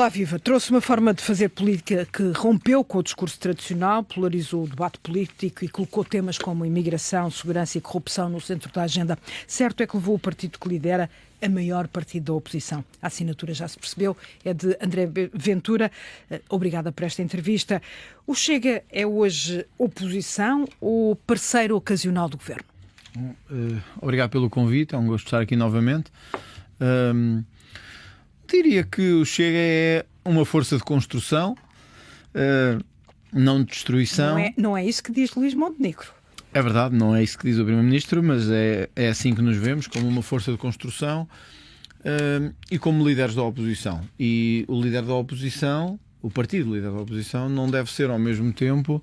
Olá, Viva. Trouxe uma forma de fazer política que rompeu com o discurso tradicional, polarizou o debate político e colocou temas como imigração, segurança e corrupção no centro da agenda. Certo é que levou o partido que lidera a maior partido da oposição. A assinatura, já se percebeu, é de André Ventura. Obrigada por esta entrevista. O Chega é hoje oposição ou parceiro ocasional do governo? Obrigado pelo convite, é um gosto estar aqui novamente. Diria que o Chega é uma força de construção, não de destruição. Não é isso que diz Luís Montenegro. É verdade, não é isso que diz o Primeiro-Ministro, mas é assim que nos vemos, como uma força de construção e como líderes da oposição. E o líder da oposição, o partido líder da oposição, não deve ser ao mesmo tempo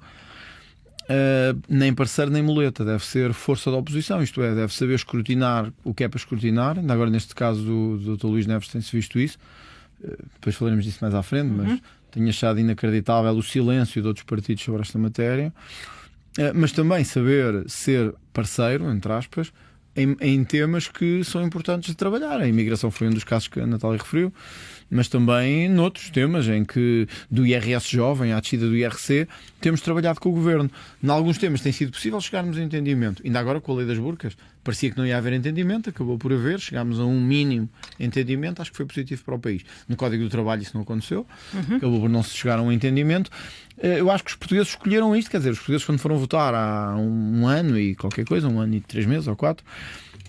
nem parceiro nem muleta, deve ser força da oposição, isto é, deve saber escrutinar o que é para escrutinar. Ainda agora neste caso do Dr. Luís Neves tem-se visto isso, depois falaremos disso mais à frente, mas tenho achado inacreditável o silêncio de outros partidos sobre esta matéria, mas também saber ser parceiro, entre aspas, em temas que são importantes de trabalhar. A imigração foi um dos casos que a Natália referiu, mas também noutros temas em que do IRS jovem à descida do IRC temos trabalhado com o Governo. Em alguns temas tem sido possível chegarmos a entendimento. Ainda agora com a lei das burcas parecia que não ia haver entendimento, acabou por haver, chegámos a um mínimo entendimento, acho que foi positivo para o país. No Código do Trabalho isso não aconteceu, acabou por não se chegar a um entendimento. Eu acho que os portugueses escolheram isto, quer dizer, os portugueses quando foram votar há um ano e qualquer coisa, 1 ano e 3 meses ou 4,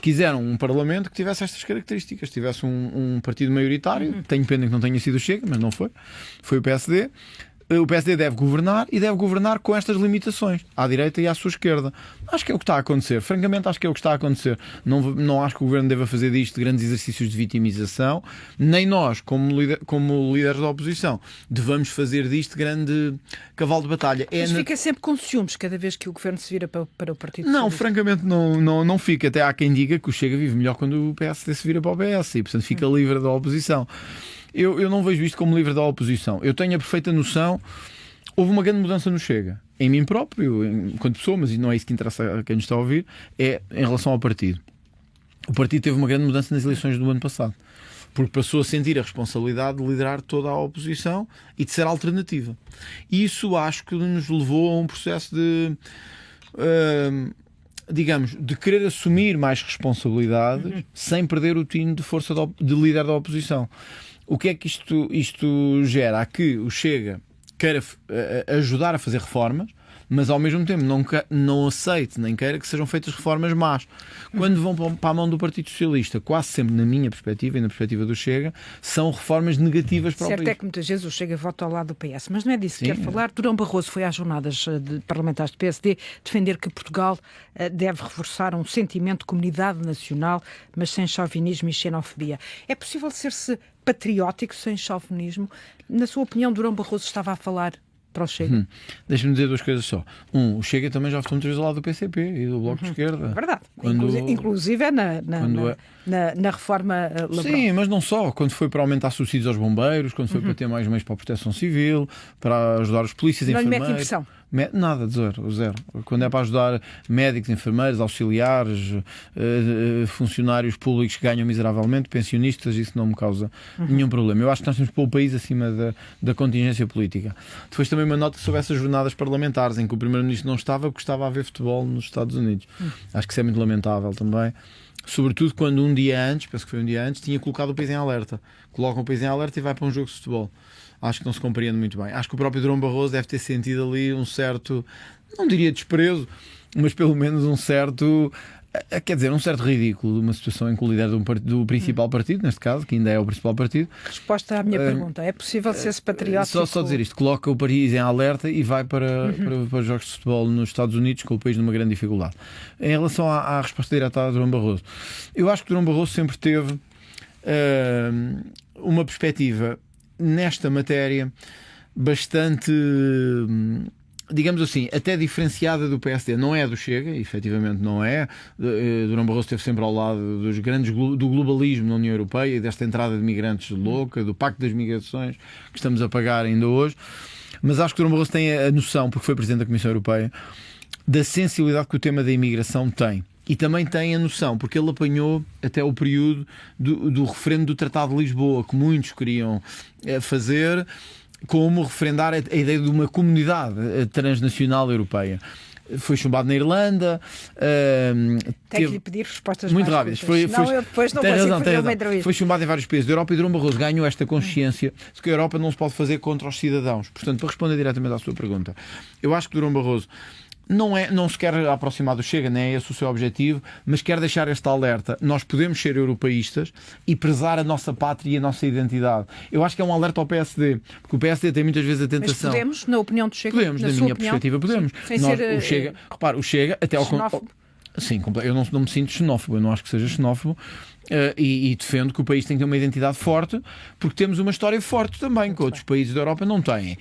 quiseram um Parlamento que tivesse estas características, tivesse um partido maioritário. Tenho pena que não tenha sido o Chega, mas não foi. Foi o PSD. O PSD deve governar e deve governar com estas limitações, à direita e à sua esquerda. Acho que é o que está a acontecer. Francamente, acho que é o que está a acontecer. Não acho que o governo deva fazer disto grandes exercícios de vitimização, nem nós, como líderes da oposição, devamos fazer disto grande cavalo de batalha. Mas fica sempre com ciúmes cada vez que o governo se vira para o Partido Não, Socialista. francamente não fica. Até há quem diga que o Chega vive melhor quando o PSD se vira para o PS e, portanto, fica livre da oposição. Eu não vejo isto como livre da oposição. Eu tenho a perfeita noção. Houve uma grande mudança no Chega. Em mim próprio, enquanto pessoa, mas não é isso que interessa a quem nos está a ouvir, é em relação ao partido. O partido teve uma grande mudança nas eleições do ano passado, porque passou a sentir a responsabilidade de liderar toda a oposição e de ser alternativa. E isso acho que nos levou a um processo de... digamos, de querer assumir mais responsabilidade sem perder o tino de força de líder da oposição. O que é que isto gera? Há que o Chega queira ajudar a fazer reformas, mas ao mesmo tempo não aceite nem queira que sejam feitas reformas más. Quando vão para a mão do Partido Socialista, quase sempre na minha perspectiva e na perspectiva do Chega, são reformas negativas para o país. Certo é que muitas vezes o Chega vota ao lado do PS, mas não é disso que quero falar. Durão Barroso foi às jornadas de parlamentares do PSD defender que Portugal deve reforçar um sentimento de comunidade nacional, mas sem chauvinismo e xenofobia. É possível ser-se patriótico sem chauvinismo? Na sua opinião, Durão Barroso estava a falar para o Chega? Deixa-me dizer duas coisas só. O Chega também já votou muitas vezes ao lado do PCP e do Bloco de Esquerda. É verdade. Inclusive é na reforma laboral. Sim, mas não só. Quando foi para aumentar subsídios aos bombeiros, quando foi para ter mais meios para a proteção civil, para ajudar os polícias, não enfermeiros... Não lhe mete impressão? Nada, zero. Quando é para ajudar médicos, enfermeiros, auxiliares, funcionários públicos que ganham miseravelmente, pensionistas, isso não me causa nenhum problema. Eu acho que nós temos que pôr o país acima da contingência política. Depois também uma nota sobre essas jornadas parlamentares em que o Primeiro-Ministro não estava porque estava a ver futebol nos Estados Unidos. Acho que isso é muito lamentável também. Sobretudo quando um dia antes, penso que foi um dia antes, tinha colocado o país em alerta. Colocam o país em alerta e vai para um jogo de futebol. Acho que não se compreende muito bem. Acho que o próprio Durão Barroso deve ter sentido ali um certo, não diria desprezo, mas pelo menos um certo ridículo de uma situação em que o líder do principal partido, neste caso, que ainda é o principal partido... Resposta à minha pergunta. É possível ser-se patriótico? Só dizer isto. Coloca o país em alerta e vai para os jogos de futebol nos Estados Unidos, com o país numa grande dificuldade. Em relação à resposta direta a Durão Barroso, eu acho que Durão Barroso sempre teve uma perspectiva nesta matéria bastante, digamos assim, até diferenciada do PSD. Não é do Chega, efetivamente não é. Durão Barroso esteve sempre ao lado do globalismo na União Europeia e desta entrada de migrantes louca, do Pacto das Migrações que estamos a pagar ainda hoje. Mas acho que Durão Barroso tem a noção, porque foi Presidente da Comissão Europeia, da sensibilidade que o tema da imigração tem. E também tem a noção, porque ele apanhou até o período do referendo do Tratado de Lisboa, que muitos queriam fazer, como referendar a ideia de uma comunidade transnacional europeia. Foi chumbado na Irlanda. Tem que lhe pedir respostas muito mais rápidas. Não, eu depois não consigo fazer uma entrevista. Foi chumbado em vários países da Europa e Durão Barroso ganhou esta consciência de que a Europa não se pode fazer contra os cidadãos. Portanto, para responder diretamente à sua pergunta, eu acho que Durão Barroso não se quer aproximar do Chega, nem é esse o seu objetivo, mas quer deixar este alerta. Nós podemos ser europeístas e prezar a nossa pátria e a nossa identidade. Eu acho que é um alerta ao PSD, porque o PSD tem muitas vezes a tentação. Mas podemos, na opinião do Chega? Podemos, na minha perspectiva, podemos. Sem ser, o Chega, repara, o Chega até ao sim, eu não me sinto xenófobo, eu não acho que seja xenófobo. E defendo que o país tem que ter uma identidade forte, porque temos uma história forte também, que outros países da Europa não têm.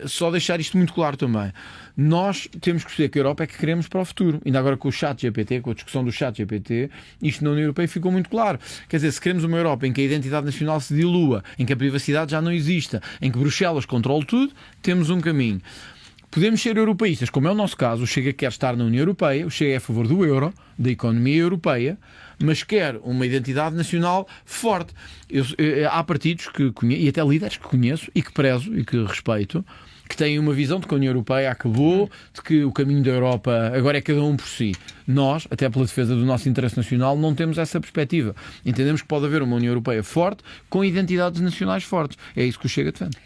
Só deixar isto muito claro também. Nós temos que perceber que a Europa é que queremos para o futuro. Ainda agora com o ChatGPT, com a discussão do ChatGPT, isto na União Europeia ficou muito claro. Quer dizer, se queremos uma Europa em que a identidade nacional se dilua, em que a privacidade já não exista, em que Bruxelas controle tudo, temos um caminho. Podemos ser europeístas, como é o nosso caso. O Chega quer estar na União Europeia, o Chega é a favor do euro, da economia europeia, mas quer uma identidade nacional forte. Há partidos que conheço, e até líderes que conheço e que prezo e que respeito, que têm uma visão de que a União Europeia acabou, de que o caminho da Europa agora é cada um por si. Nós, até pela defesa do nosso interesse nacional, não temos essa perspectiva. Entendemos que pode haver uma União Europeia forte com identidades nacionais fortes. É isso que o Chega defende.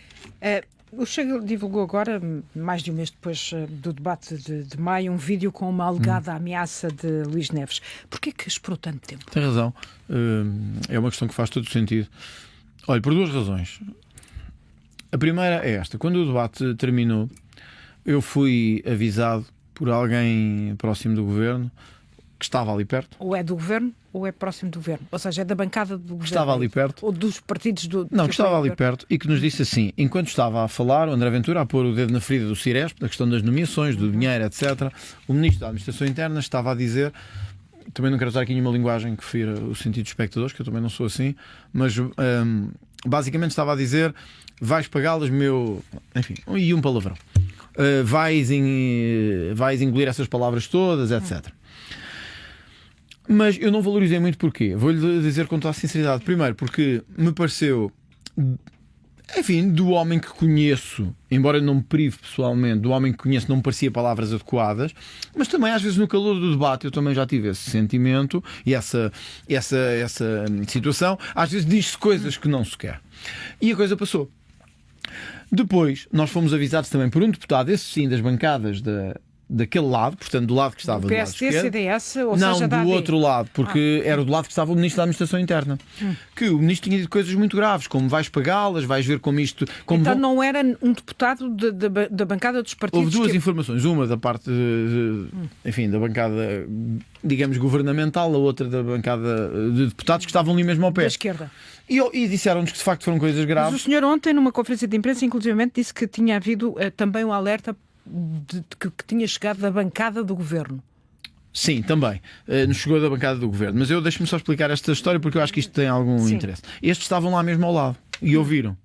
O Chega divulgou agora, mais de um mês depois do debate de maio, um vídeo com uma alegada ameaça de Luís Neves. Porquê que esperou tanto tempo? Tem razão. É uma questão que faz todo sentido. Olha, por duas razões. A primeira é esta. Quando o debate terminou, eu fui avisado por alguém próximo do governo, que estava ali perto. Ou é do governo ou é próximo do governo? Ou seja, é da bancada do governo. Estava ali perto. Ou dos partidos do... Não, que estava ali perto e que nos disse assim, enquanto estava a falar, o André Ventura a pôr o dedo na ferida do Ciresp, da questão das nomeações, do dinheiro, etc., o Ministro da Administração Interna estava a dizer, também não quero usar aqui nenhuma linguagem que fira o sentido dos espectadores, que eu também não sou assim, mas basicamente estava a dizer, vais pagá-las, meu... Enfim, e um palavrão. Vais engolir essas palavras todas, etc. Mas eu não valorizei muito porquê. Vou-lhe dizer com toda a sinceridade. Primeiro, porque me pareceu, enfim, do homem que conheço, embora eu não me prive pessoalmente, do homem que conheço não me parecia palavras adequadas, mas também às vezes no calor do debate eu também já tive esse sentimento e essa situação. Às vezes diz-se coisas que não se quer. E a coisa passou. Depois, nós fomos avisados também por um deputado, esse sim, das bancadas daquele lado, portanto, do lado que estava do lado esquerdo. CDS, ou não, seja, do outro lado, porque era do lado que estava o Ministro da Administração Interna. Que o Ministro tinha dito coisas muito graves, como vais pagá-las, vais ver como isto... Como então não era um deputado da bancada dos partidos... Houve duas informações, uma da parte, enfim, da bancada, digamos, governamental, a outra da bancada de deputados que estavam ali mesmo ao pé. Da esquerda. E disseram-nos que de facto foram coisas graves. Mas o senhor ontem, numa conferência de imprensa, inclusivamente disse que tinha havido também um alerta que tinha chegado da bancada do governo. Sim, também. Nos chegou da bancada do governo. Mas deixe-me só explicar esta história porque eu acho que isto tem algum interesse. Estes estavam lá mesmo ao lado e ouviram.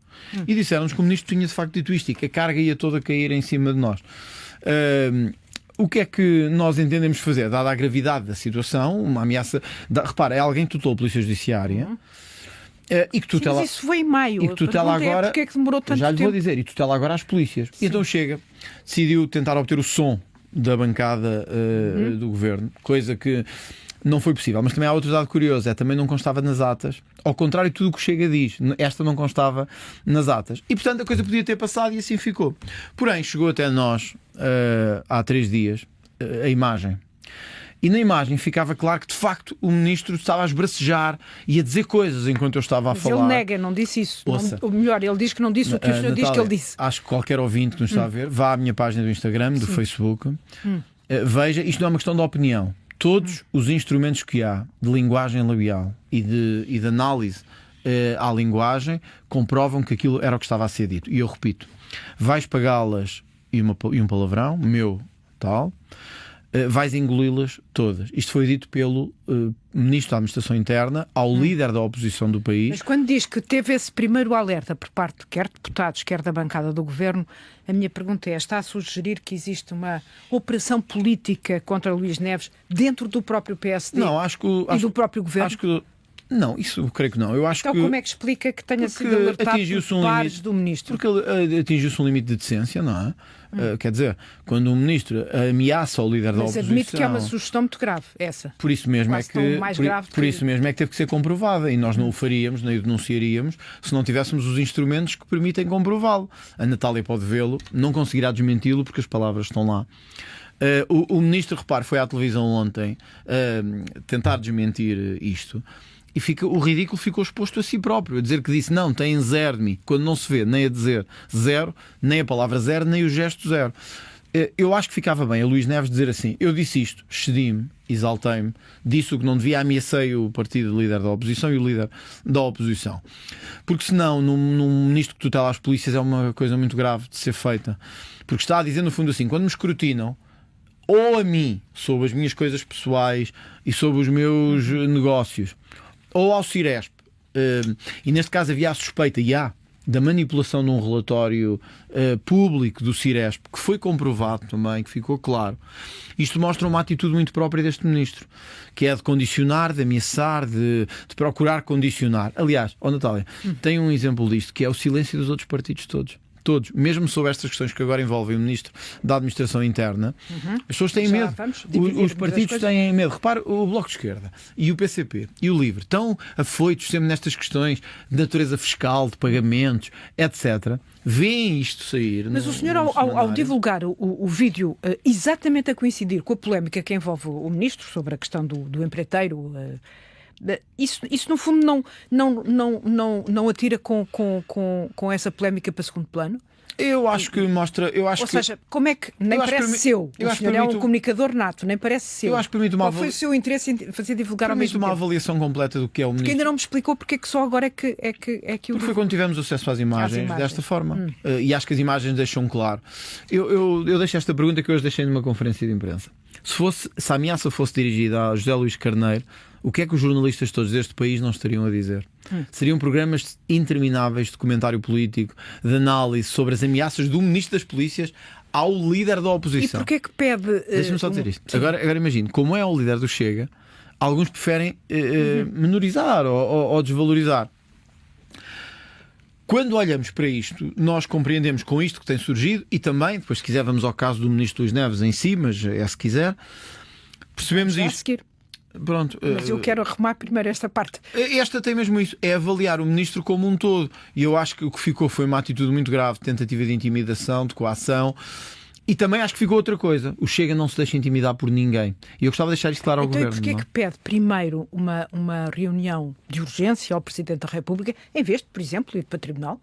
E disseram-nos que o ministro tinha de facto dito isto e que a carga ia toda cair em cima de nós. O que é que nós entendemos fazer? Dada a gravidade da situação, uma ameaça... Repara, é alguém que tutelou a Polícia Judiciária... E que tutela... Sim, mas isso foi em maio. E que tutela agora... Porque é que demorou tanto já lhe tempo? vou dizer. E tutela agora às polícias. E então Chega. Decidiu tentar obter o som da bancada do governo. Coisa que não foi possível. Mas também há outro dado curioso. Também não constava nas atas. Ao contrário de tudo o que o Chega diz. Esta não constava nas atas. E portanto a coisa podia ter passado e assim ficou. Porém, chegou até nós há 3 dias a imagem. E na imagem ficava claro que, de facto, o ministro estava a esbracejar e a dizer coisas enquanto eu estava a falar. Ele nega, não disse isso. Ou melhor, ele diz que não disse o que o senhor diz que ele disse. Acho que qualquer ouvinte que nos está a ver, vá à minha página do Instagram, do Facebook, veja, isto não é uma questão de opinião. Todos os instrumentos que há de linguagem labial e de análise à linguagem comprovam que aquilo era o que estava a ser dito. E eu repito, vais pagá-las e um palavrão, meu, tal... vais engoli-las todas. Isto foi dito pelo Ministro da Administração Interna ao líder da oposição do país. Mas quando diz que teve esse primeiro alerta por parte quer de deputados, quer da bancada do Governo, a minha pergunta é, está a sugerir que existe uma operação política contra Luís Neves dentro do próprio PSD e do próprio Governo? Não, isso eu creio que não. Eu acho então como é que explica que tenha sido alertado por pares do Ministro? Porque atingiu-se um limite de decência, não é? Quer dizer, quando um Ministro ameaça o líder da oposição... Mas admite que é uma sugestão muito grave, essa. Por isso mesmo isso mesmo é que teve que ser comprovada, e nós não o faríamos, nem o denunciaríamos, se não tivéssemos os instrumentos que permitem comprová-lo. A Natália pode vê-lo, não conseguirá desmenti-lo porque as palavras estão lá. O Ministro, repare, foi à televisão ontem tentar desmentir isto. E o ridículo ficou exposto a si próprio, a dizer que disse não, tem zero de mim, quando não se vê nem a dizer zero, nem a palavra zero, nem o gesto zero. Eu acho que ficava bem a Luís Neves dizer assim: eu disse isto, excedi-me, exaltei-me, disse o que não devia, ameacei o partido líder da oposição e o líder da oposição. Porque senão, num ministro que tutela as polícias, é uma coisa muito grave de ser feita. Porque está a dizer no fundo assim: quando me escrutinam, ou a mim, sobre as minhas coisas pessoais e sobre os meus negócios, ou ao Ciresp, e neste caso havia a suspeita, da manipulação de um relatório público do Ciresp, que foi comprovado também, que ficou claro. Isto mostra uma atitude muito própria deste ministro, que é de condicionar, de ameaçar, de procurar condicionar. Aliás, Natália, tem um exemplo disto, que é o silêncio dos outros partidos todos. Todos, mesmo sobre estas questões que agora envolvem o Ministro da Administração Interna, as pessoas têm medo. Os partidos têm medo. Repare, o Bloco de Esquerda e o PCP e o LIVRE estão afoitos sempre nestas questões de natureza fiscal, de pagamentos, etc. Veem isto sair. Mas o senhor, ao divulgar o vídeo exatamente a coincidir com a polémica que envolve o Ministro sobre a questão do empreiteiro... Isso no fundo não atira com essa polémica para segundo plano? Eu acho que mostra... Ou seja, como é que... Nem parece seu. O senhor é um comunicador nato, nem parece seu. Eu acho que permite uma Qual foi o seu interesse em fazer divulgar ao mesmo tempo? Uma avaliação completa do que é o Ministro. Porque ainda não me explicou porque é que só agora é que o... Porque foi quando tivemos acesso às imagens desta forma. E acho que as imagens deixam claro. Eu deixo esta pergunta que hoje deixei numa conferência de imprensa. Se a ameaça fosse dirigida a José Luís Carneiro, o que é que os jornalistas todos deste país não estariam a dizer? Seriam programas intermináveis de comentário político, de análise sobre as ameaças do Ministro das Polícias ao líder da oposição. E porquê que pede... Deixa-me só dizer isto. Agora imagino, como é o líder do Chega, alguns preferem menorizar ou desvalorizar. Quando olhamos para isto, nós compreendemos com isto que tem surgido, e também, depois se quiser vamos ao caso do Ministro Luís Neves em si, mas se quiser, percebemos isto. Seguir. Pronto, mas eu quero arrumar primeiro esta parte. Esta tem mesmo isso, é avaliar o Ministro como um todo. E eu acho que o que ficou foi uma atitude muito grave, tentativa de intimidação, de coação. E também acho que ficou outra coisa: o Chega não se deixa intimidar por ninguém. E eu gostava de deixar isto claro ao Governo. Então, porquê é que pede primeiro uma reunião de urgência ao Presidente da República, em vez de, por exemplo, ir para o Tribunal?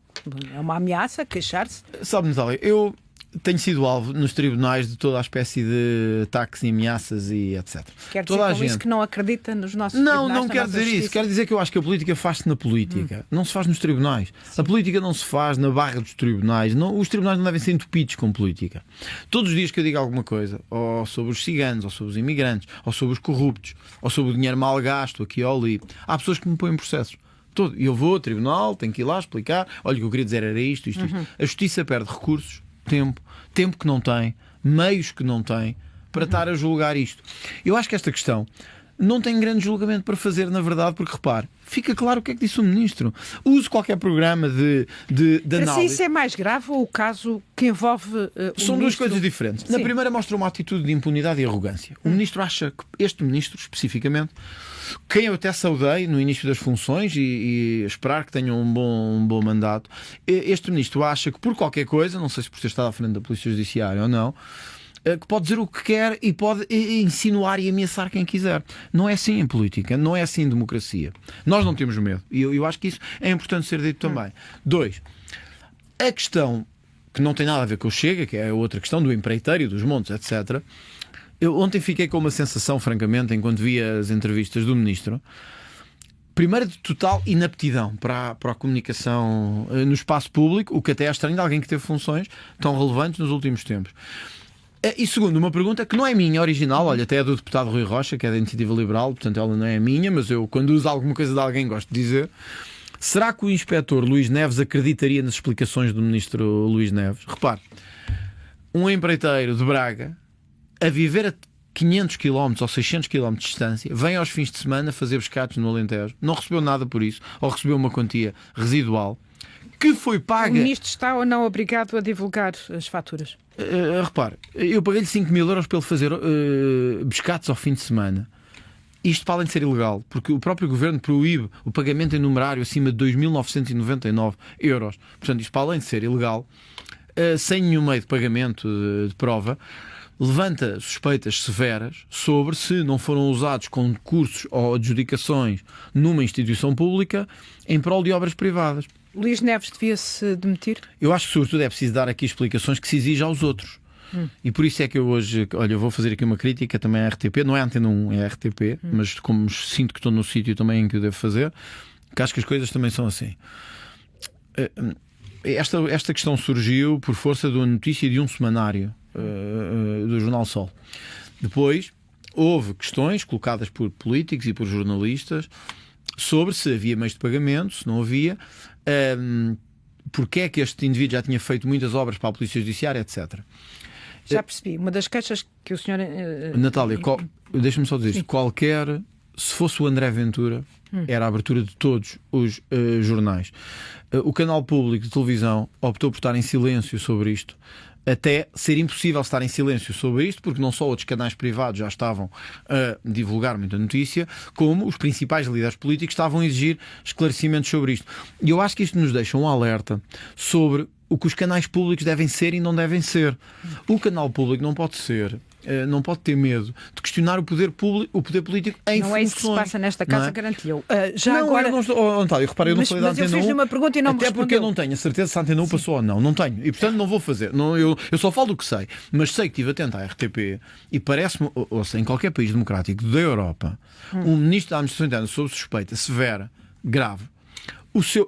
É uma ameaça, queixar-se? Sabe, Natália, eu tenho sido alvo nos tribunais de toda a espécie de ataques e ameaças e etc. Quer dizer com isso que não acredita nos nossos tribunais? Não quero dizer isso. Quero dizer que eu acho que a política faz-se na política. Não se faz nos tribunais. Sim. A política não se faz na barra dos tribunais. Os tribunais não devem ser entupidos com política. Todos os dias que eu digo alguma coisa, ou sobre os ciganos, ou sobre os imigrantes, ou sobre os corruptos, ou sobre o dinheiro mal gasto aqui ou ali, há pessoas que me põem processos. E eu vou ao tribunal, tenho que ir lá explicar. Olha, o que eu queria dizer era isto. A justiça perde recursos, tempo que não tem, meios que não tem para estar a julgar isto. Eu acho que esta questão não tem grande julgamento para fazer, na verdade, porque repare, fica claro o que é que disse o Ministro. Use qualquer programa de análise. Se isso é mais grave ou o caso que envolve São duas coisas diferentes. Sim. Na primeira mostra uma atitude de impunidade e arrogância. O Ministro acha que este Ministro, especificamente, quem eu até saudei no início das funções e esperar que tenha um bom mandato, este Ministro acha que por qualquer coisa, não sei se por ter estado à frente da Polícia Judiciária ou não, que pode dizer o que quer e pode insinuar e ameaçar quem quiser. Não é assim em política, não é assim em democracia. Nós não temos medo. E eu acho que isso é importante ser dito também. 2. A questão que não tem nada a ver com o Chega, que é a outra questão do empreiteiro, dos montes, etc. Eu ontem fiquei com uma sensação, francamente, enquanto via as entrevistas do Ministro, primeiro de total inaptidão para a comunicação no espaço público, o que até é estranho de alguém que teve funções tão relevantes nos últimos tempos. E segundo, uma pergunta que não é minha, original, olha, até é do deputado Rui Rocha, que é da Iniciativa Liberal, portanto ela não é minha, mas eu, quando uso alguma coisa de alguém, gosto de dizer. Será que o inspetor Luís Neves acreditaria nas explicações do ministro Luís Neves? Repare, um empreiteiro de Braga, a viver a 500 km ou 600 km de distância, vem aos fins de semana fazer pescados no Alentejo, não recebeu nada por isso, ou recebeu uma quantia residual, que foi paga... O ministro está ou não obrigado a divulgar as faturas? Repare, eu paguei-lhe 5.000 euros para ele fazer pescados ao fim de semana. Isto, para além de ser ilegal, porque o próprio governo proíbe o pagamento em numerário acima de 2.999 euros. Portanto, isto, para além de ser ilegal, sem nenhum meio de pagamento de prova, levanta suspeitas severas sobre se não foram usados concursos ou adjudicações numa instituição pública em prol de obras privadas. Luís Neves devia-se demitir? Eu acho que, sobretudo, é preciso dar aqui explicações que se exigem aos outros. E por isso é que eu hoje, olha, eu vou fazer aqui uma crítica também à RTP, não é a Antena 1, é a RTP, mas como sinto que estou no sítio também em que eu devo fazer, que acho que as coisas também são assim. Esta questão surgiu por força de uma notícia de um semanário do Jornal Sol. Depois houve questões colocadas por políticos e por jornalistas sobre se havia meios de pagamento, se não havia, porque é que este indivíduo já tinha feito muitas obras para a Polícia Judiciária, etc. Já percebi. Uma das queixas que o senhor... Natália, deixa-me só dizer isto. Qualquer... Se fosse o André Ventura, era a abertura de todos os jornais. O canal público de televisão optou por estar em silêncio sobre isto, até ser impossível estar em silêncio sobre isto, porque não só outros canais privados já estavam a divulgar muita notícia, como os principais líderes políticos estavam a exigir esclarecimentos sobre isto. E eu acho que isto nos deixa um alerta sobre o que os canais públicos devem ser e não devem ser. O canal público não pode ser, não pode ter medo de questionar o poder político em funções. Não é isso que se passa nesta casa, garantiu. Já não, agora... eu não estou... Antália, repare, eu não falei da Antena 1. Mas eu fiz uma pergunta e não me respondeu. Até porque eu não tenho a certeza se a Antena 1 passou ou não. Não tenho. E portanto não vou fazer. Não, eu só falo do que sei. Mas sei que estive atento à RTP e parece-me, ou seja, em qualquer país democrático da Europa, um ministro da Administração Interna sob suspeita severa, grave,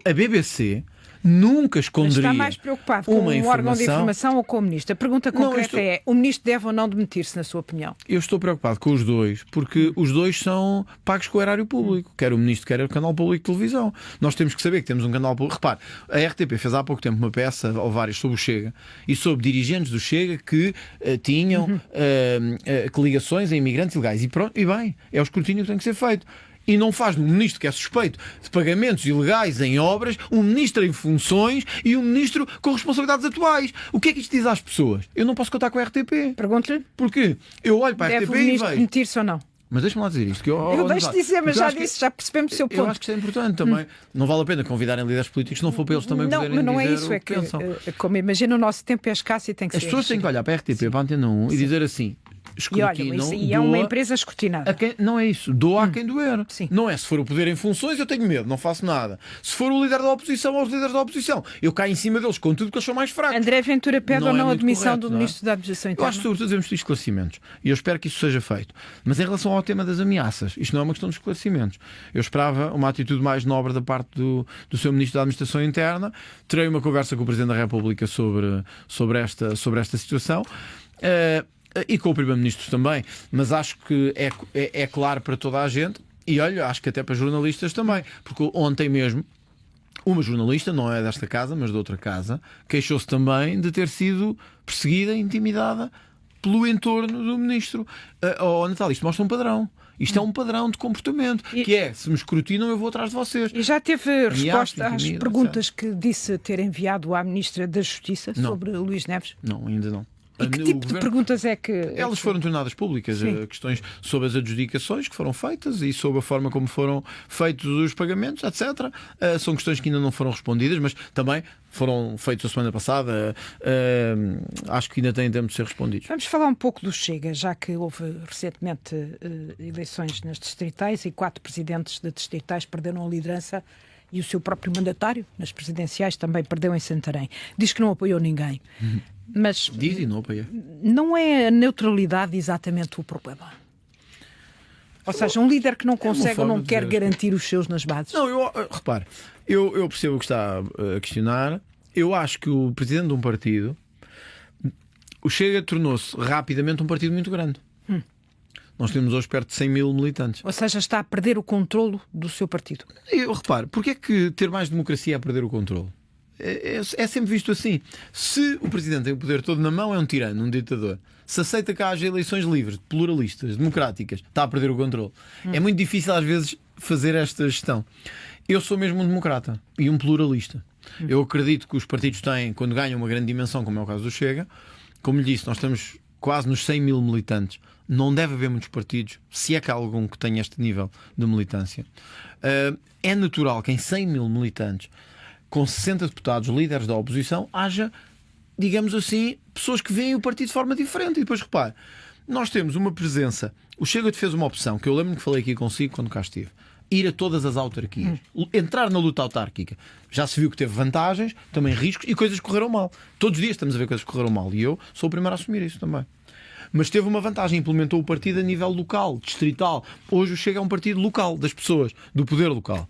a BBC... nunca esconderia. Está mais preocupado com o órgão de informação ou com o ministro? A pergunta concreta é: o ministro deve ou não demitir-se, na sua opinião? Eu estou preocupado com os dois, porque os dois são pagos com o erário público, quer o ministro, quer o canal público de televisão. Nós temos que saber que temos um canal público. Repare, a RTP fez há pouco tempo uma peça, ou várias, sobre o Chega e sobre dirigentes do Chega que tinham que ligações a imigrantes ilegais. E pronto, e bem, é o escrutínio que tem que ser feito. E não faz um ministro que é suspeito de pagamentos ilegais em obras, um ministro em funções e um ministro com responsabilidades atuais. O que é que isto diz às pessoas? Eu não posso contar com a RTP. Pergunto-lhe. Porquê? Eu olho para a RTP e vejo... Deve o ministro demitir-se ou não? Mas deixa-me lá dizer isto. Eu deixo de dizer, mas já disse, já percebemos o seu ponto. Eu acho que isto é importante também. Não vale a pena convidarem líderes políticos se não for para eles também poderem dizer. Não, mas não é isso. É que, como imagina, o nosso tempo é escasso e tem que ser. As pessoas têm que olhar para a RTP, para a Antena 1 e dizer assim... E olha, isso é uma empresa escrutinada. Não é isso, doa a quem doer. Sim. Não é se for o poder em funções, eu tenho medo, não faço nada. Se for o líder da oposição ou os líderes da oposição, eu caio em cima deles com tudo que eles são mais fracos. André Ventura pede ou não a admissão do ministro da Administração Eu Interna? acho que sobretudo devemos ter esclarecimentos e eu espero que isso seja feito. Mas em relação ao tema das ameaças, isto não é uma questão de esclarecimentos. Eu esperava uma atitude mais nobre da parte do seu ministro da Administração Interna. Terei uma conversa com o Presidente da República sobre esta situação. E com o Primeiro-Ministro também, mas acho que é claro para toda a gente e olha, acho que até para jornalistas também, porque ontem mesmo uma jornalista, não é desta casa, mas de outra casa, queixou-se também de ter sido perseguida, intimidada pelo entorno do Ministro. Natália, isto mostra um padrão. Isto é um padrão de comportamento, que é, se me escrutinam, eu vou atrás de vocês. E já teve resposta às perguntas que disse ter enviado à Ministra da Justiça sobre Luís Neves? Não, ainda não. E que tipo de perguntas é que... Elas foram tornadas públicas, questões sobre as adjudicações que foram feitas e sobre a forma como foram feitos os pagamentos, etc. São questões que ainda não foram respondidas, mas também foram feitos a semana passada. Acho que ainda têm tempo de ser respondidos. Vamos falar um pouco do Chega, já que houve recentemente eleições nas distritais e 4 presidentes de distritais perderam a liderança e o seu próprio mandatário nas presidenciais também perdeu em Santarém. Diz que não apoiou ninguém. Mas diz e não apoia. Não é a neutralidade exatamente o problema? Ou seja, um líder que não consegue ou não quer garantir os seus nas bases? Não, repare, eu percebo o que está a questionar. Eu acho que o presidente de um partido o Chega tornou-se rapidamente um partido muito grande. Nós temos hoje perto de 100 mil militantes. Ou seja, está a perder o controlo do seu partido. Eu reparo, porque é que ter mais democracia é perder o controle? É sempre visto assim. Se o Presidente tem o poder todo na mão, é um tirano, um ditador. Se aceita que haja eleições livres, pluralistas, democráticas, está a perder o controle. É muito difícil às vezes fazer esta gestão. Eu sou mesmo um democrata e um pluralista. Eu acredito que os partidos têm, quando ganham uma grande dimensão, como é o caso do Chega, como lhe disse, nós estamos quase nos 100 mil militantes. Não deve haver muitos partidos, se é que há algum que tenha este nível de militância. É natural que em 100 mil militantes, com 60 deputados líderes da oposição, haja, digamos assim, pessoas que veem o partido de forma diferente. E depois, repare, nós temos uma presença. O Chega fez uma opção, que eu lembro que falei aqui consigo quando cá estive. Ir a todas as autarquias. Entrar na luta autárquica. Já se viu que teve vantagens, também riscos e coisas que correram mal. Todos os dias estamos a ver coisas que correram mal. E eu sou o primeiro a assumir isso também. Mas teve uma vantagem, implementou o partido a nível local, distrital. Hoje o Chega é um partido local, das pessoas, do poder local.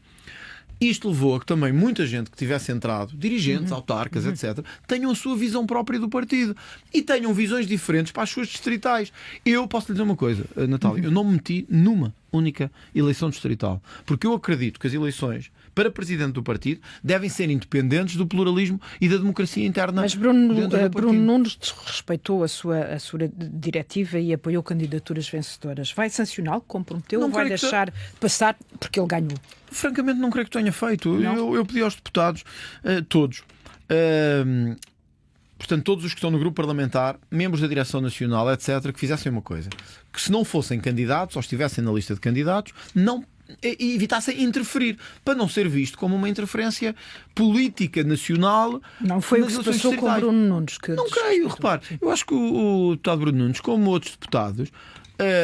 Isto levou a que também muita gente que tivesse entrado, dirigentes, autarcas, etc., tenham a sua visão própria do partido e tenham visões diferentes para as suas distritais. Eu posso lhe dizer uma coisa, Natália, eu não me meti numa única eleição distrital, porque eu acredito que as eleições para presidente do partido devem ser independentes do pluralismo e da democracia interna. Mas Bruno Nunes desrespeitou a sua diretiva e apoiou candidaturas vencedoras. Vai sancioná-lo, comprometeu, ou vai deixar passar porque ele ganhou? Francamente, não creio que tenha feito. Eu pedi aos deputados, todos, portanto, todos os que estão no grupo parlamentar, membros da direção nacional, etc., que fizessem uma coisa: que se não fossem candidatos ou estivessem na lista de candidatos, não evitassem interferir, para não ser visto como uma interferência política nacional. Não foi o que se passou com o Bruno Nunes. Não creio, repare. Eu acho que o deputado Bruno Nunes, como outros deputados,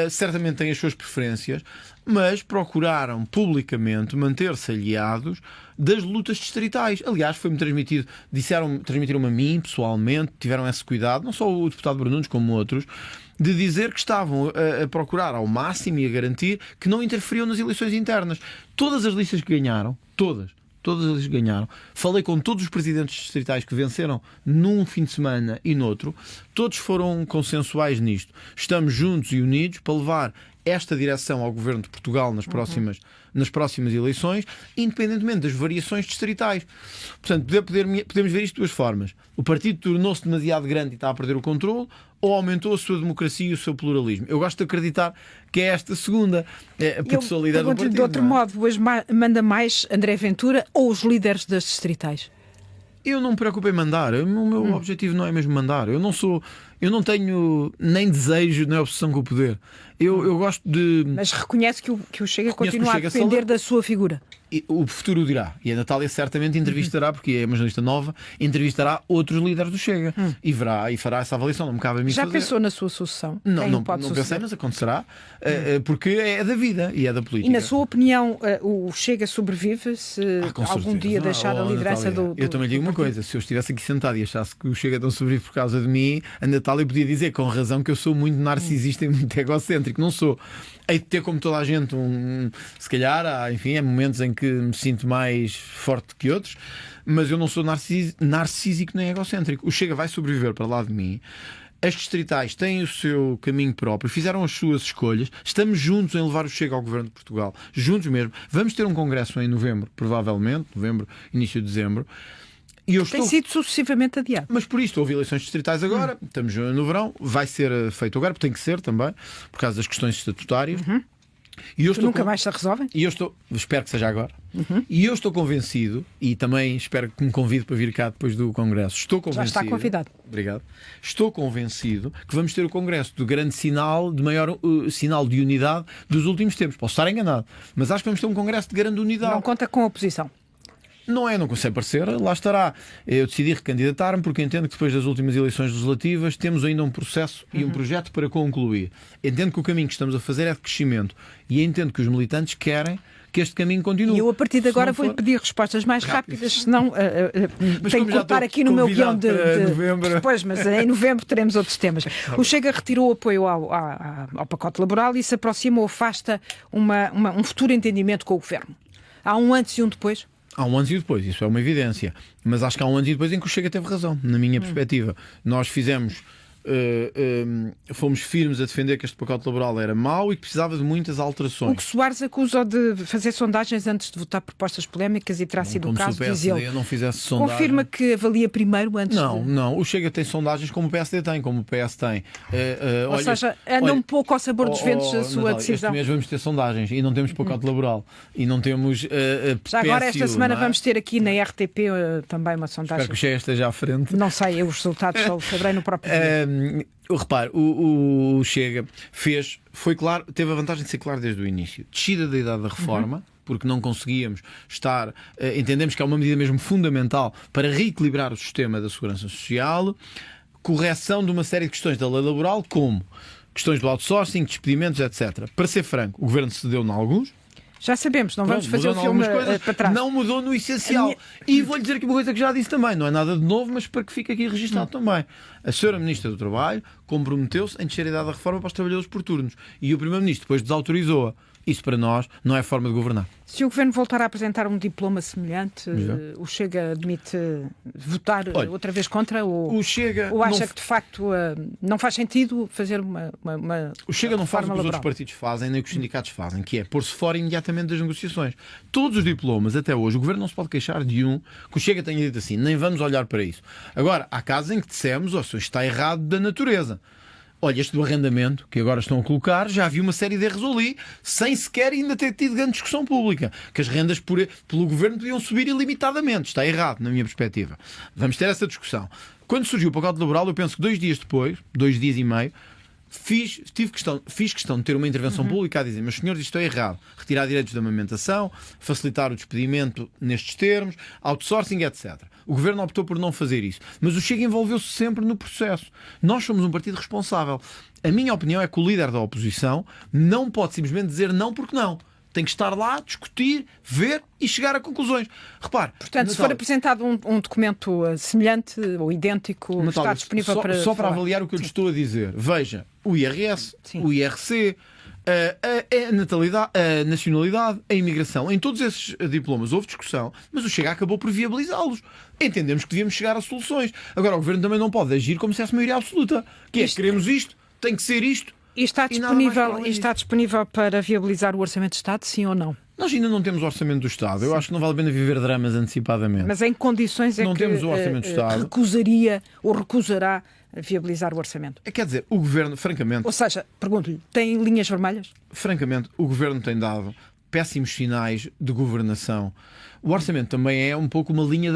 certamente têm as suas preferências, mas procuraram publicamente manter-se aliados das lutas distritais. Aliás, foi-me transmitido, transmitiram-me a mim pessoalmente, tiveram esse cuidado, não só o deputado Bruno Nunes como outros, de dizer que estavam a procurar ao máximo e a garantir que não interferiam nas eleições internas. Todas as listas que ganharam, todas as listas que ganharam, falei com todos os presidentes distritais que venceram num fim de semana e noutro, todos foram consensuais nisto. Estamos juntos e unidos para levar esta direção ao Governo de Portugal nas próximas eleições, independentemente das variações distritais. Portanto, podemos ver isto de duas formas. O partido tornou-se demasiado grande e está a perder o controle, ou aumentou a sua democracia e o seu pluralismo. Eu gosto de acreditar que é esta segunda, porque sou líder do partido. De outro modo, hoje manda mais André Ventura ou os líderes das distritais? Eu não me preocupo em mandar. O meu objetivo não é mesmo mandar. Eu não tenho nem desejo nem obsessão com o poder. Eu gosto de... Mas reconhece que o Chega continua a depender da sua figura. O futuro dirá. E a Natália certamente entrevistará, porque é uma jornalista nova, entrevistará outros líderes do Chega e fará essa avaliação. Não me cabe a mim Já fazer. pensou na sua sucessão? Não pensei, mas acontecerá, porque é da vida e é da política. E na sua opinião, o Chega sobrevive se algum dia deixar a liderança do Eu também digo uma coisa: se eu estivesse aqui sentado e achasse que o Chega não sobrevive por causa de mim, a Natália podia dizer com razão que eu sou muito narcisista e muito egocêntrico. Não sou. Hei de ter, como toda a gente, se calhar, há momentos em que me sinto mais forte que outros, mas eu não sou narcísico nem egocêntrico. O Chega vai sobreviver para lá de mim. As distritais têm o seu caminho próprio, fizeram as suas escolhas. Estamos juntos em levar o Chega ao Governo de Portugal, juntos mesmo. Vamos ter um congresso em novembro, provavelmente, início de dezembro. Tem sido sucessivamente adiado. Mas por isto houve eleições distritais agora, estamos no verão, vai ser feito agora, porque tem que ser também, por causa das questões estatutárias. E eu nunca mais se resolvem? E espero que seja agora. E eu estou convencido, e também espero que me convide para vir cá depois do Congresso. Estou convencido. Já está convidado. Obrigado. Estou convencido que vamos ter o Congresso do grande sinal, de maior sinal de unidade dos últimos tempos. Posso estar enganado, mas acho que vamos ter um Congresso de grande unidade. Não conta com a oposição. Não consigo parecer, lá estará. Eu decidi recandidatar-me porque entendo que depois das últimas eleições legislativas temos ainda um processo e um projeto para concluir. Entendo que o caminho que estamos a fazer é de crescimento e entendo que os militantes querem que este caminho continue. E eu, a partir de agora, vou-lhe pedir respostas mais rápidas, senão tenho que cortar aqui no meu guião de novembro. Depois, mas em novembro teremos outros temas. O Chega retirou o apoio ao pacote laboral e se aproxima ou afasta um futuro entendimento com o Governo. Há um antes e um depois? Há um antes e depois, isso é uma evidência. Mas acho que há um antes e depois em que o Chega teve razão, na minha perspectiva. Nós fizemos fomos firmes a defender que este pacote laboral era mau e que precisava de muitas alterações. O que Soares acusa de fazer sondagens antes de votar propostas polémicas e terá sido o caso, se o diz PSD ele. não fizesse sondagem. Confirma que avalia primeiro antes Não. O Chega tem sondagens como o PSD tem, como o PS tem. Ou seja, anda um pouco ao sabor dos ventos a sua Natália, decisão. Este mês vamos ter sondagens e não temos pacote laboral e não temos Já agora, esta PSU, semana não é? vamos ter aqui na RTP também uma sondagem. Espero que o Chega esteja à frente. Não sei, os resultados só saberei no próprio dia. Repare, o Chega foi claro, teve a vantagem de ser claro desde o início. Descida da idade da reforma, porque não conseguíamos estar. Entendemos que é uma medida mesmo fundamental para reequilibrar o sistema da segurança social, correção de uma série de questões da lei laboral, como questões do outsourcing, despedimentos, etc. Para ser franco, o governo cedeu em alguns. Já sabemos, não vamos fazer o mudou filme algumas coisas, para trás. não mudou no essencial. E vou-lhe dizer aqui uma coisa que já disse também, não é nada de novo, mas para que fique aqui registado também. A senhora Ministra do Trabalho comprometeu-se em descer a idade da reforma para os trabalhadores por turnos. E o Primeiro-Ministro depois desautorizou-a. Isso para nós não é forma de governar. Se o Governo voltar a apresentar um diploma semelhante, o Chega admite votar outra vez contra? Ou acha que de facto não faz sentido fazer uma O Chega não faz o que os laboral? outros partidos fazem, nem o que os sindicatos fazem, que é pôr-se fora imediatamente das negociações. Todos os diplomas, até hoje, o Governo não se pode queixar de um que o Chega tenha dito assim, nem vamos olhar para isso. Agora, há casos em que dissemos, isto está errado da natureza. Olha, este do arrendamento, que agora estão a colocar, já havia uma série de erros ali, sem sequer ainda ter tido grande discussão pública. Que as rendas pelo governo podiam subir ilimitadamente. Está errado, na minha perspectiva. Vamos ter essa discussão. Quando surgiu o pacote laboral, eu penso que 2 dias depois, 2 dias e meio, fiz questão de ter uma intervenção pública a dizer, meus senhores, isto é errado. Retirar direitos de amamentação, facilitar o despedimento nestes termos, outsourcing, etc. O Governo optou por não fazer isso. Mas o Chega envolveu-se sempre no processo. Nós somos um partido responsável. A minha opinião é que o líder da oposição não pode simplesmente dizer não porque não. Tem que estar lá, discutir, ver e chegar a conclusões. Repare. Portanto, se for apresentado um documento semelhante ou idêntico, Natália, está disponível só para falar. avaliar o que eu lhe estou a dizer. Veja, o IRS, Sim. o IRC, a nacionalidade, a imigração. Em todos esses diplomas houve discussão, mas o Chega acabou por viabilizá-los. Entendemos que devíamos chegar a soluções. Agora, o Governo também não pode agir como se fosse maioria absoluta. Que é, queremos isto, tem que ser isto. E está disponível para viabilizar o Orçamento de Estado, sim ou não? Nós ainda não temos o Orçamento do Estado. Eu acho que não vale a pena viver dramas antecipadamente. Mas em condições é não que temos o Orçamento do Estado. recusaria ou recusará viabilizar o Orçamento? Quer dizer, o Governo, francamente... Ou seja, pergunto-lhe, tem linhas vermelhas? Francamente, o Governo tem dado péssimos sinais de governação. O orçamento também é um pouco uma linha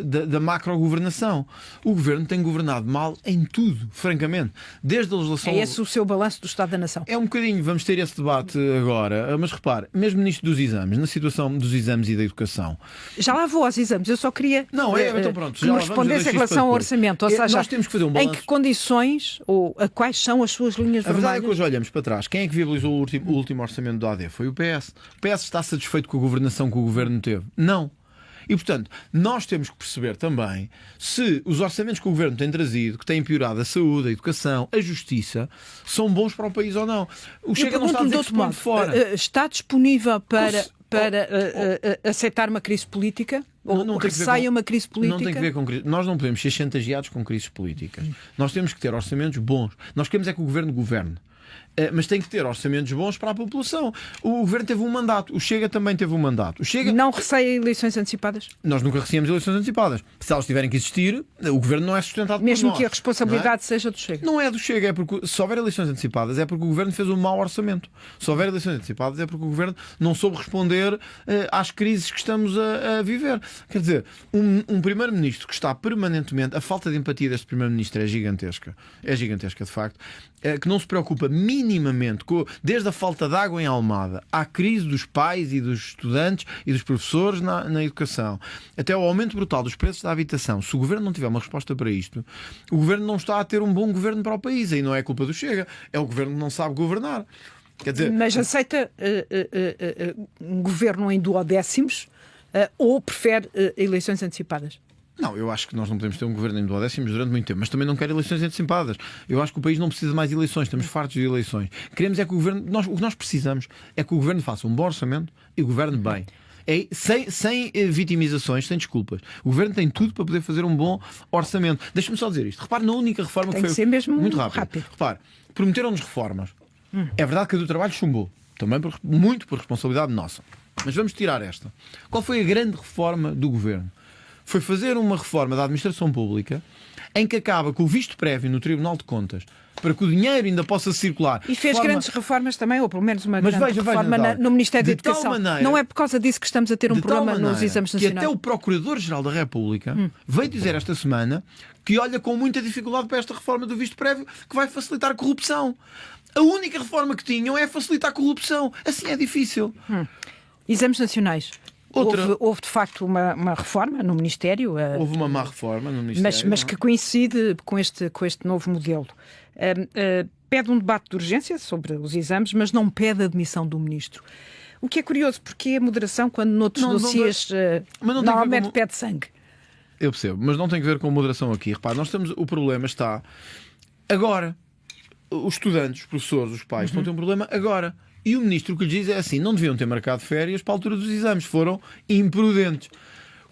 da macrogovernação. O Governo tem governado mal em tudo, francamente. Desde a legislação... É esse o seu balanço do Estado da Nação? É um bocadinho, vamos ter esse debate agora, mas repare, mesmo nisto dos exames, na situação dos exames e da educação... Já lá vou aos exames, eu só queria então pronto, que me respondesse em relação ao orçamento. Ou seja, nós temos que fazer um balanço. Em que condições ou quais são as suas linhas A verdade é vermelhas? que hoje olhamos para trás. Quem é que viabilizou o último orçamento do AD? Foi o PS. O PS está satisfeito com a governação que o Governo teve? Não. E, portanto, nós temos que perceber também se os orçamentos que o Governo tem trazido, que têm piorado a saúde, a educação, a justiça, são bons para o país ou não. O Chega não está a dizer que se põe de fora. Está disponível para aceitar uma crise política? Ou receia uma crise política? Não tem que ver com crise. Nós não podemos ser chantageados com crises políticas. Nós temos que ter orçamentos bons. Nós queremos é que o Governo governe. Mas tem que ter orçamentos bons para a população. O Governo teve um mandato, o Chega também teve um mandato. O Chega... Não receia eleições antecipadas? Nós nunca recebemos eleições antecipadas. Se elas tiverem que existir, o Governo não é sustentado por nós. Mesmo que a responsabilidade seja do Chega? Não é do Chega, é porque se houver eleições antecipadas é porque o Governo fez um mau orçamento. Se houver eleições antecipadas é porque o Governo não soube responder às crises que estamos a viver. Quer dizer, um Primeiro-Ministro que está permanentemente... A falta de empatia deste Primeiro-Ministro é gigantesca. É gigantesca, de facto. Que não se preocupa minimamente desde a falta de água em Almada à crise dos pais e dos estudantes e dos professores na educação, até ao aumento brutal dos preços da habitação. Se o Governo não tiver uma resposta para isto, o Governo não está a ter um bom governo para o país. Aí não é culpa do Chega, é o Governo que não sabe governar. Quer dizer... Mas aceita um governo em duodécimos ou prefere eleições antecipadas? Não, eu acho que nós não podemos ter um governo em duodécimos durante muito tempo, mas também não quero eleições antecipadas. Eu acho que o país não precisa mais de eleições, estamos fartos de eleições. Queremos é que o governo, o que nós precisamos é que o governo faça um bom orçamento e governe bem. sem vitimizações, sem desculpas. O Governo tem tudo para poder fazer um bom orçamento. Deixa-me só dizer isto. Repare na única reforma tem que que foi ser mesmo muito rápido. Repare, prometeram-nos reformas. É verdade que a do trabalho chumbou. Também muito por responsabilidade nossa. Mas vamos tirar esta. Qual foi a grande reforma do Governo? Foi fazer uma reforma da administração pública em que acaba com o visto prévio no Tribunal de Contas para que o dinheiro ainda possa circular. E fez grandes reformas também, ou pelo menos uma Mas grande reforma no Ministério da de tal Educação. maneira, não é por causa disso que estamos a ter um de tal problema nos exames que nacionais. até o Procurador-Geral da República veio dizer esta semana que olha com muita dificuldade para esta reforma do visto prévio que vai facilitar a corrupção. A única reforma que tinham é facilitar a corrupção. Assim é difícil. Exames nacionais. Outra... Houve de facto uma reforma no Ministério. Houve uma má reforma no Ministério. Mas que coincide com este novo modelo. Pede um debate de urgência sobre os exames, mas não pede a demissão do Ministro. O que é curioso, porque a moderação, quando noutros dossiês normalmente pede sangue. Eu percebo, mas não tem que ver com moderação aqui. Repare, o problema está agora. Os estudantes, os professores, os pais estão a ter um problema agora. E o Ministro o que lhes diz é assim: não deviam ter marcado férias para a altura dos exames, foram imprudentes.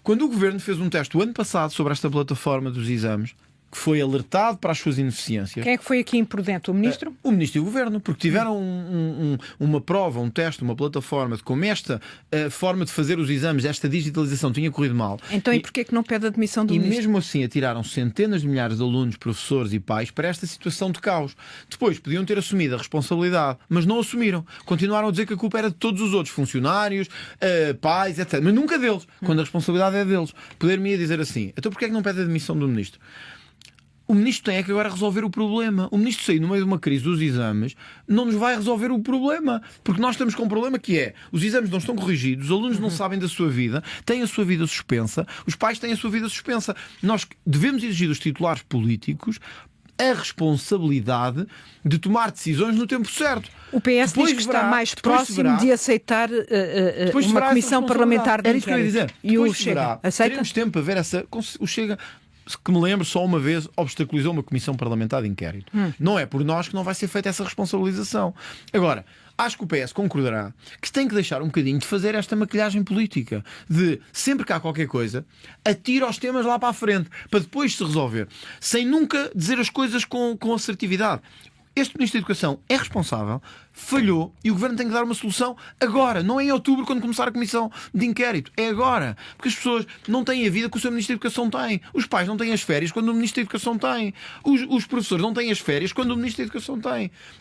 Quando o Governo fez um teste o ano passado sobre esta plataforma dos exames, que foi alertado para as suas ineficiências. Quem é que foi aqui imprudente? O Ministro? O Ministro e o Governo, porque tiveram uma prova, um teste, uma plataforma de como esta forma de fazer os exames, esta digitalização tinha corrido mal. Então e porquê que não pede a demissão do Ministro? E mesmo assim atiraram centenas de milhares de alunos, professores e pais para esta situação de caos. Depois podiam ter assumido a responsabilidade, mas não assumiram. Continuaram a dizer que a culpa era de todos os outros, funcionários, pais, etc. Mas nunca deles, quando a responsabilidade é deles. Poder-me dizer assim: então porquê é que não pede a demissão do Ministro? O Ministro tem é que agora resolver o problema. O Ministro sair no meio de uma crise dos exames não nos vai resolver o problema. Porque nós estamos com um problema que é: os exames não estão corrigidos, os alunos não sabem da sua vida, têm a sua vida suspensa, os pais têm a sua vida suspensa. Nós devemos exigir dos titulares políticos a responsabilidade de tomar decisões no tempo certo. O PS diz que está mais próximo de aceitar uma comissão parlamentar de inquérito. Era isso que eu ia dizer. E o Chega aceita? Teremos tempo para ver essa... O Chega... que me lembro, só uma vez obstaculizou uma comissão parlamentar de inquérito. Não é por nós que não vai ser feita essa responsabilização. Agora, acho que o PS concordará que tem que deixar um bocadinho de fazer esta maquilhagem política, de sempre que há qualquer coisa, atira os temas lá para a frente, para depois se resolver, sem nunca dizer as coisas com assertividade. Este Ministro da Educação é responsável, falhou, e o Governo tem que dar uma solução agora, não é em outubro quando começar a comissão de inquérito, é agora, porque as pessoas não têm a vida que o seu Ministro da Educação tem, os pais não têm as férias quando o Ministro da Educação tem, os professores não têm as férias quando o Ministro da Educação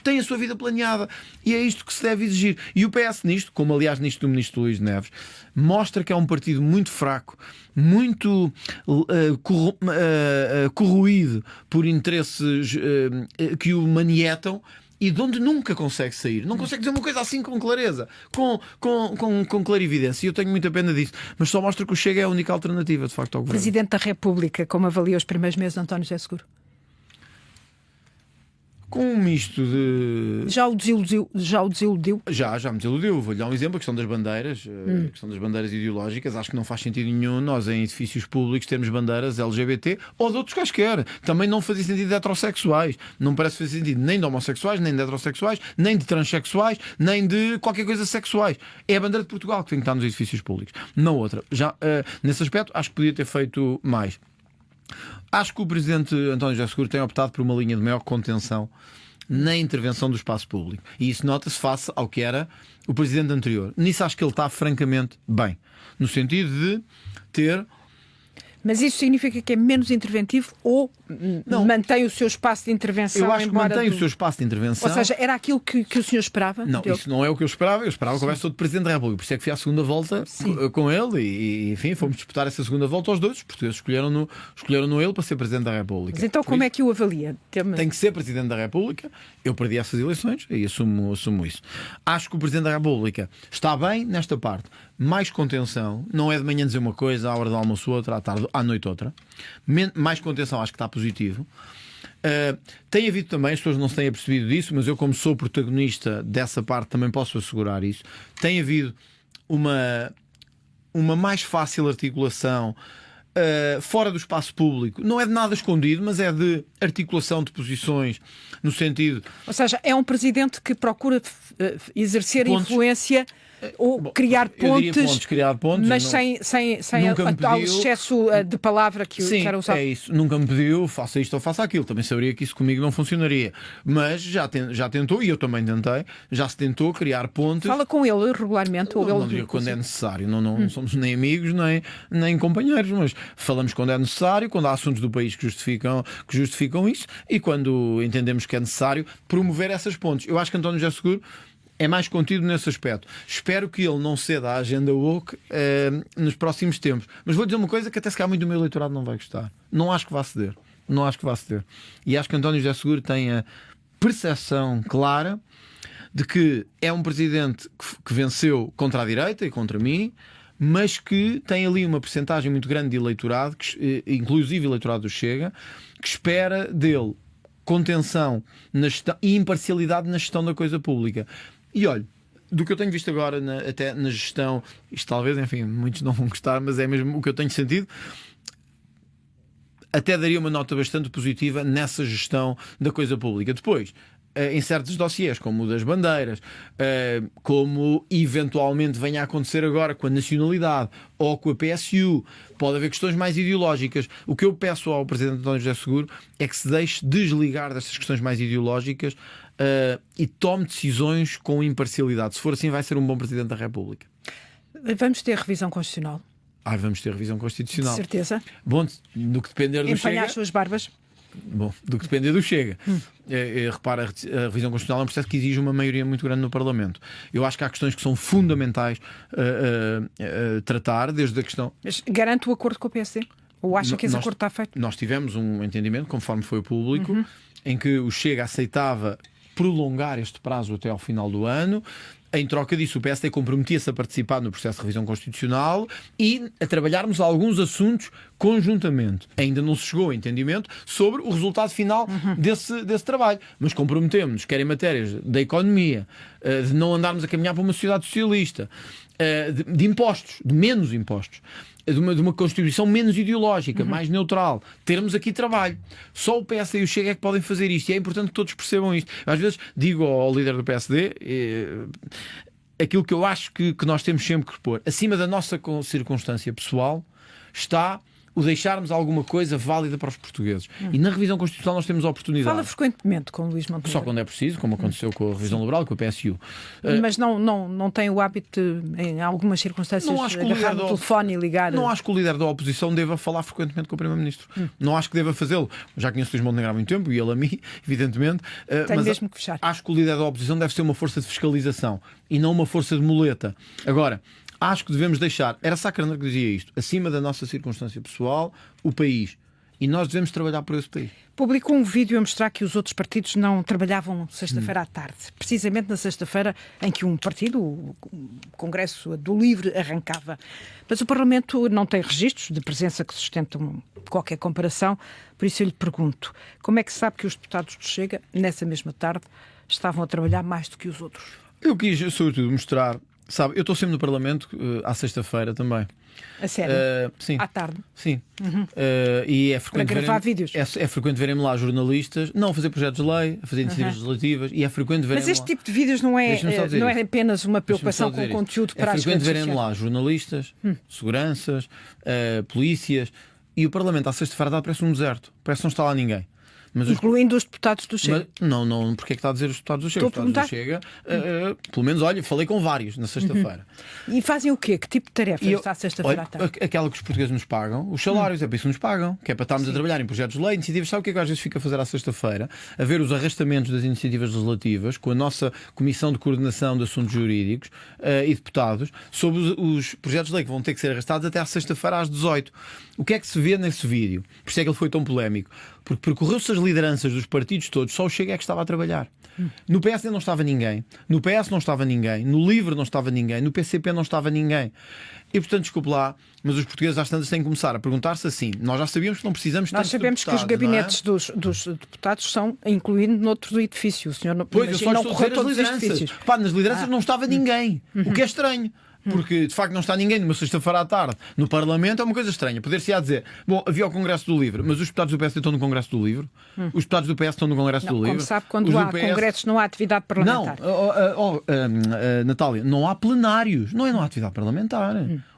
tem a sua vida planeada, e é isto que se deve exigir. E o PS nisto, como aliás nisto do Ministro Luís Neves, mostra que é um partido muito fraco, muito corroído por interesses que o manietam, e de onde nunca consegue sair. Não consegue dizer uma coisa assim com clareza, com clarividência. E eu tenho muita pena disso. Mas só mostra que o Chega é a única alternativa, de facto, ao Governo. Presidente da República, como avalia os primeiros meses de António José Seguro? Com um misto de... Já o desiludiu? Já me desiludiu. Vou-lhe dar um exemplo, a questão das bandeiras, a questão das bandeiras ideológicas. Acho que não faz sentido nenhum nós, em edifícios públicos, termos bandeiras LGBT ou de outros quaisquer. Também não fazia sentido de heterossexuais. Não parece fazer sentido nem de homossexuais, nem de heterossexuais, nem de transexuais, nem de qualquer coisa sexuais. É a bandeira de Portugal que tem que estar nos edifícios públicos, não outra. Já, nesse aspecto, acho que podia ter feito mais. Acho que o Presidente António José Seguro tem optado por uma linha de maior contenção na intervenção do espaço público. E isso nota-se face ao que era o Presidente anterior. Nisso acho que ele está francamente bem. No sentido de ter... Mas isso significa que é menos interventivo ou não, mantém o seu espaço de intervenção? Eu acho que mantém o seu espaço de intervenção. Ou seja, era aquilo que o senhor esperava? Não, isso não é o que eu esperava. Eu esperava que houvesse outro Presidente da República. Por isso é que fui à segunda volta com ele e, enfim, fomos disputar essa segunda volta aos dois. Os portugueses escolheram ele para ser Presidente da República. Mas então como é que o avalia? Tem que ser Presidente da República. Eu perdi essas eleições e assumo isso. Acho que o Presidente da República está bem nesta parte. Mais contenção. Não é de manhã dizer uma coisa, à hora do almoço outra, à tarde, à noite outra. Mais contenção, acho que está positivo. Tem havido também, as pessoas não se têm apercebido disso, mas eu, como sou protagonista dessa parte, também posso assegurar isso. Tem havido uma mais fácil articulação fora do espaço público. Não é de nada escondido, mas é de articulação de posições, no sentido... Ou seja, é um presidente que procura exercer pontos, influência ou criar pontes, criar pontos, mas não, sem pediu, ao excesso de palavra que era usado. É isso. Nunca me pediu, faça isto ou faça aquilo. Também saberia que isso comigo não funcionaria. Mas já tentou, e eu também tentei, já se tentou criar pontes. Fala com ele regularmente? Ou ele não digo quando é necessário. Não somos nem amigos, nem companheiros, mas falamos quando é necessário, quando há assuntos do país que justificam isso, e quando entendemos que é necessário promover essas pontes. Eu acho que António José Seguro é mais contido nesse aspecto. Espero que ele não ceda à agenda woke nos próximos tempos. Mas vou dizer uma coisa que até se calhar muito do meu eleitorado não vai gostar. Não acho que vá ceder. E acho que António José Seguro tem a percepção clara de que é um presidente que venceu contra a direita e contra mim, mas que tem ali uma percentagem muito grande de eleitorado, inclusive eleitorado do Chega, que espera dele contenção na gestão, e imparcialidade na gestão da coisa pública. E olha, do que eu tenho visto agora até na gestão, isto talvez, enfim, muitos não vão gostar, mas é mesmo o que eu tenho sentido, até daria uma nota bastante positiva nessa gestão da coisa pública. Depois, em certos dossiês, como o das bandeiras, como eventualmente venha a acontecer agora com a nacionalidade ou com a PSU, pode haver questões mais ideológicas. O que eu peço ao Presidente António José Seguro é que se deixe desligar destas questões mais ideológicas e tome decisões com imparcialidade. Se for assim, vai ser um bom Presidente da República. Vamos ter revisão constitucional? Vamos ter revisão constitucional. De certeza. Bom, do que depender do Empanhar Chega... as suas barbas? Bom, do que depender do Chega. Repara, a revisão constitucional é um processo que exige uma maioria muito grande no Parlamento. Eu acho que há questões que são fundamentais a tratar, desde a questão... Mas garante o acordo com o PSD? Ou acha que esse acordo está feito? Nós tivemos um entendimento, conforme foi público, em que o Chega aceitava prolongar este prazo até ao final do ano. Em troca disso, o PSD comprometia-se a participar no processo de revisão constitucional e a trabalharmos alguns assuntos conjuntamente. Ainda não se chegou a entendimento sobre o resultado final desse trabalho, mas comprometemos-nos, quer em matérias da economia, de não andarmos a caminhar para uma sociedade socialista, de impostos, de menos impostos, de uma Constituição menos ideológica, mais neutral, termos aqui trabalho. Só o PSD e o Chega é que podem fazer isto, e é importante que todos percebam isto. Às vezes digo ao líder do PSD aquilo que eu acho que nós temos sempre que pôr. Acima da nossa circunstância pessoal está o deixarmos alguma coisa válida para os portugueses. E na revisão constitucional nós temos a oportunidade. Fala frequentemente com o Luís Montenegro. Só quando é preciso, como aconteceu com a revisão liberal e com a PSU. Mas não tem o hábito de, em algumas circunstâncias, agarrar no telefone e ligar? Não acho que o líder da oposição deva falar frequentemente com o Primeiro-Ministro. Não acho que deva fazê-lo. Já conheço o Luís Montenegro há muito tempo, e ele a mim, evidentemente. Tem mesmo que fechar. Acho que o líder da oposição deve ser uma força de fiscalização e não uma força de muleta. Agora, acho que devemos deixar, era Sá Carneiro que dizia isto, acima da nossa circunstância pessoal, o país. E nós devemos trabalhar por esse país. Publicou um vídeo a mostrar que os outros partidos não trabalhavam sexta-feira à tarde. Precisamente na sexta-feira em que um partido, o Congresso do Livre, arrancava. Mas o Parlamento não tem registros de presença que sustentam qualquer comparação. Por isso eu lhe pergunto, como é que sabe que os deputados do Chega, nessa mesma tarde, estavam a trabalhar mais do que os outros? Eu quis, sobretudo, mostrar... Sabe, eu estou sempre no Parlamento à sexta-feira também. A sério? Sim. À tarde? Sim. E é frequente para gravar vídeos? É frequente verem-me lá jornalistas, não a fazer projetos de lei, a fazer iniciativas legislativas, e é frequente verem-me lá... Mas este tipo de vídeos não é apenas uma preocupação com o conteúdo para as redes sociais? É frequente verem-me lá jornalistas, seguranças, polícias, e o Parlamento à sexta-feira à tarde parece um deserto, parece que não está lá ninguém. Mas incluindo os deputados do Chega? Não, porque é que está a dizer os deputados do Chega? Estou a perguntar. Pelo menos, olha, falei com vários na sexta-feira. E fazem o quê? Que tipo de tarefas está à sexta-feira à tarde? Aquela que os portugueses nos pagam, os salários, é para isso que nos pagam, que é para estarmos a trabalhar em projetos de lei, iniciativas. Sabe o que é que às vezes fica a fazer à sexta-feira? A ver os arrastamentos das iniciativas legislativas com a nossa Comissão de Coordenação de Assuntos Jurídicos e deputados sobre os projetos de lei que vão ter que ser arrastados até à sexta-feira às 18. O que é que se vê nesse vídeo? Por isso é que ele foi tão polémico. Porque percorreu-se as lideranças dos partidos todos, só o Chega é que estava a trabalhar. No PSD não estava ninguém, no PS não estava ninguém, no LIVRE não estava ninguém, no PCP não estava ninguém. E portanto, desculpe lá, mas os portugueses às tantas têm que começar a perguntar-se assim. Nós já sabíamos que não precisamos tanto de deputados. Nós sabemos que os gabinetes dos deputados são incluindo noutro edifício. O senhor não, pois, eu só não estou a correu dizer as todos os lideranças. edifícios. Nas lideranças não estava ninguém, o que é estranho. Porque de facto não está ninguém numa sexta-feira à tarde no Parlamento, é uma coisa estranha. Poder-se-á dizer, bom, havia o Congresso do Livro, mas os deputados do PSD estão no Congresso do Livro, os deputados do PS estão no Congresso do Livro. Como sabe, quando há congressos não há atividade parlamentar. Não, Natália, não há plenários, não há atividade parlamentar.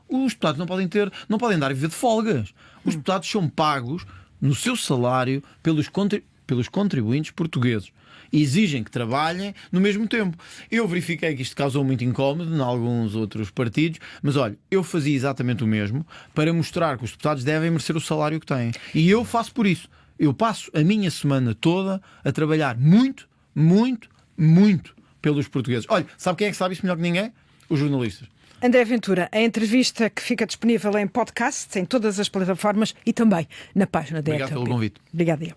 Os deputados não podem dar a viver de folgas. Os deputados são pagos no seu salário pelos contribuintes portugueses. E exigem que trabalhem no mesmo tempo. Eu verifiquei que isto causou muito incómodo em alguns outros partidos, mas olha, eu fazia exatamente o mesmo para mostrar que os deputados devem merecer o salário que têm. E eu faço por isso. Eu passo a minha semana toda a trabalhar muito, muito, muito pelos portugueses. Olha, sabe quem é que sabe isso melhor que ninguém? Os jornalistas. André Ventura, a entrevista que fica disponível em podcast, em todas as plataformas e também na página da RTP. Obrigado pelo convite. Obrigada eu.